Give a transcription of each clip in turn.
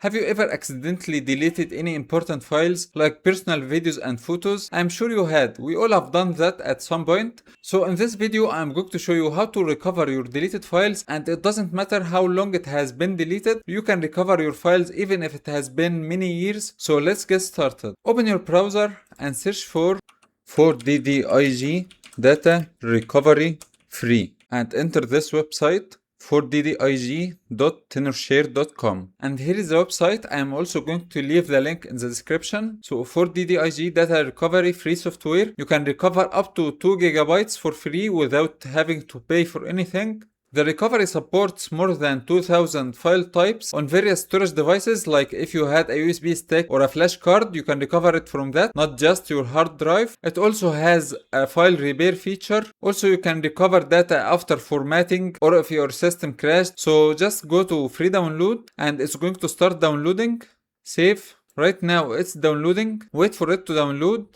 Have you ever accidentally deleted any important files like personal videos and photos? I'm sure you had. We all have done that at some point. So in this video I'm going to show you how to recover your deleted files, and it doesn't matter how long it has been deleted, you can recover your files even if it has been many years. So let's get started. Open your browser and search for DDIG data recovery free and enter this website DDIG.tenorshare.com, and here is the website. I am also going to leave the link in the description. So for DDIG data recovery free software, you can recover up to 2 gigabytes for free without having to pay for anything. The recovery supports more than 2000 file types on various storage devices, like if you had a USB stick or a flash card, you can recover it from that, not just your hard drive. It also has a file repair feature. Also, you can recover data after formatting or if your system crashed. So just go to free download and it's going to start downloading. Save. Right now it's downloading. Wait for it to download.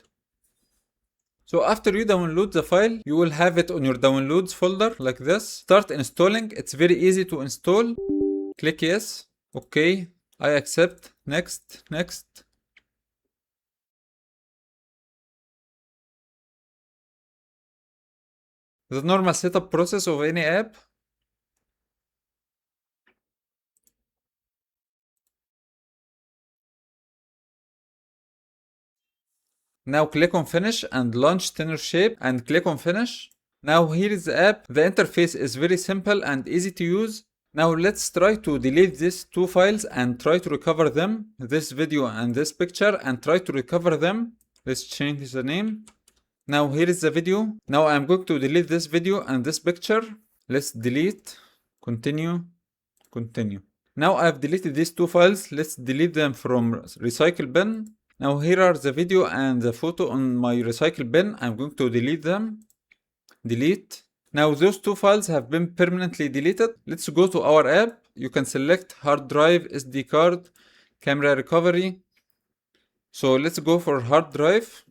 So after you download the file, you will have it on your downloads folder like this. Start installing. It's very easy to install. Click yes. Okay. I accept. Next. Next. The normal setup process of any app. Now click on finish and launch Tenorshare and click on finish. Now here is the app. The interface is very simple and easy to use. Now let's try to delete these two files and try to recover them. This video and this picture, and try to recover them. Let's change the name. Now here is the video. Now I'm going to delete this video and this picture. Let's delete. Continue. Continue. Now I've deleted these two files. Let's delete them from recycle bin. Now here are the video and the photo on my recycle bin. I'm going to delete them. Delete. Now those two files have been permanently deleted. Let's go to our app. You can select hard drive, SD card, camera recovery. So let's go for hard drive.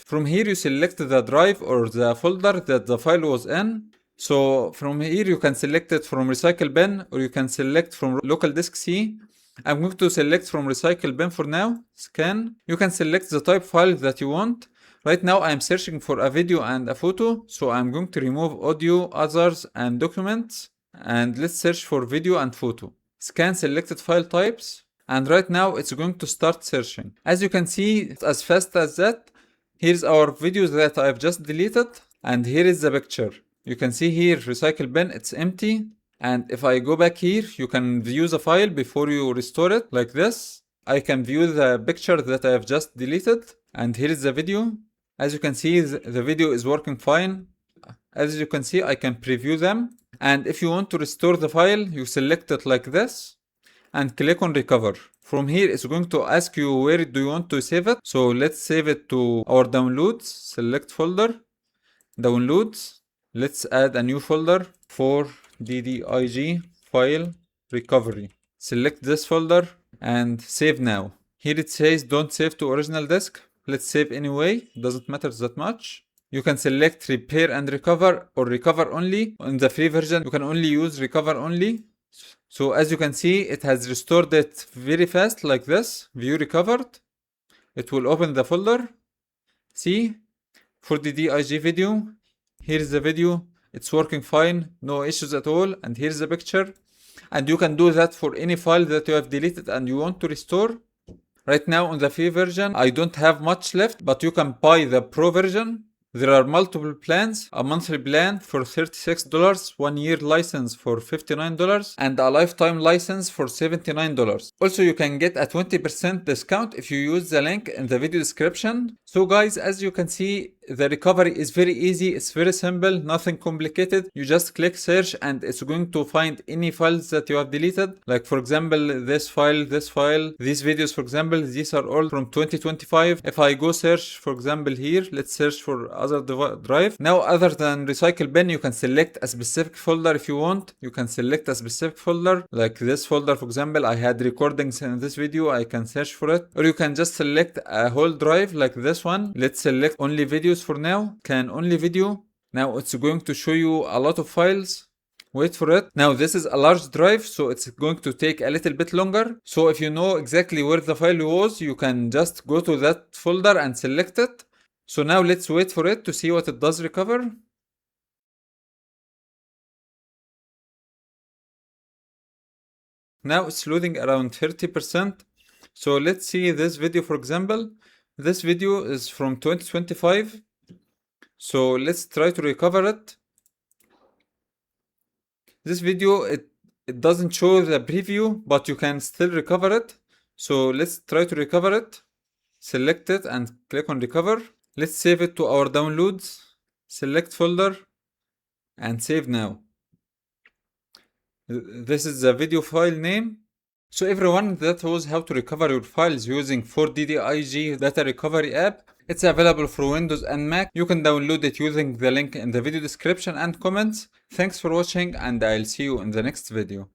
From here you select the drive or the folder that the file was in. So from here you can select it from recycle bin or you can select from local disk C. I'm going to select from recycle bin for now. Scan. You can select the type file that you want. Right now I'm searching for a video and a photo, so I'm going to remove audio, others, and documents. And let's search for video and photo. Scan selected file types. And right now it's going to start searching. As you can see, as fast as that, here's our videos that I've just deleted. And here is the picture. You can see here, recycle bin, it's empty. And if I go back here, you can view the file before you restore it like this. I can view the picture that I have just deleted. And here is the video. As you can see, the video is working fine. As you can see, I can preview them. And if you want to restore the file, you select it like this and click on recover. From here, it's going to ask you where do you want to save it. So let's save it to our downloads. Select folder, downloads. Let's add a new folder for DDIG file recovery. Select this folder and save now. Here it says don't save to original disk. Let's save anyway, doesn't matter that much. You can select repair and recover or recover only. In the free version, you can only use recover only. So as you can see, it has restored it very fast like this. View recovered. It will open the folder. See, for the DIG video, here's the video. It's working fine, no issues at all. And here's the picture. And you can do that for any file that you have deleted and you want to restore. Right now on the free version, I don't have much left, but you can buy the pro version. There are multiple plans, a monthly plan for $36, 1 year license for $59, and a lifetime license for $79. Also, you can get a 20% discount if you use the link in the video description. So guys, as you can see, the recovery is very easy, it's very simple, nothing complicated. You just click search and it's going to find any files that you have deleted. Like for example, this file, these videos for example, these are all from 2025. If I go search, for example here, let's search for other drive. Now other than recycle bin, you can select a specific folder if you want. You can select a specific folder, like this folder for example, I had recordings in this video, I can search for it. Or you can just select a whole drive like this one. Let's select only videos for now, can only video. Now it's going to show you a lot of files. Wait for it. Now this is a large drive, so it's going to take a little bit longer. So if you know exactly where the file was, you can just go to that folder and select it. So now let's wait for it to see what it does recover. Now it's loading around 30%. So let's see this video, for example. This video is from 2025. So let's try to recover it. This video, it doesn't show the preview, but you can still recover it. So let's try to recover it. Select it and click on recover. Let's save it to our downloads. Select folder and save now. This is the video file name. So everyone, that was how to recover your files using 4DDIG data recovery app. It's available for Windows and Mac. You can download it using the link in the video description and comments. Thanks for watching, and I'll see you in the next video.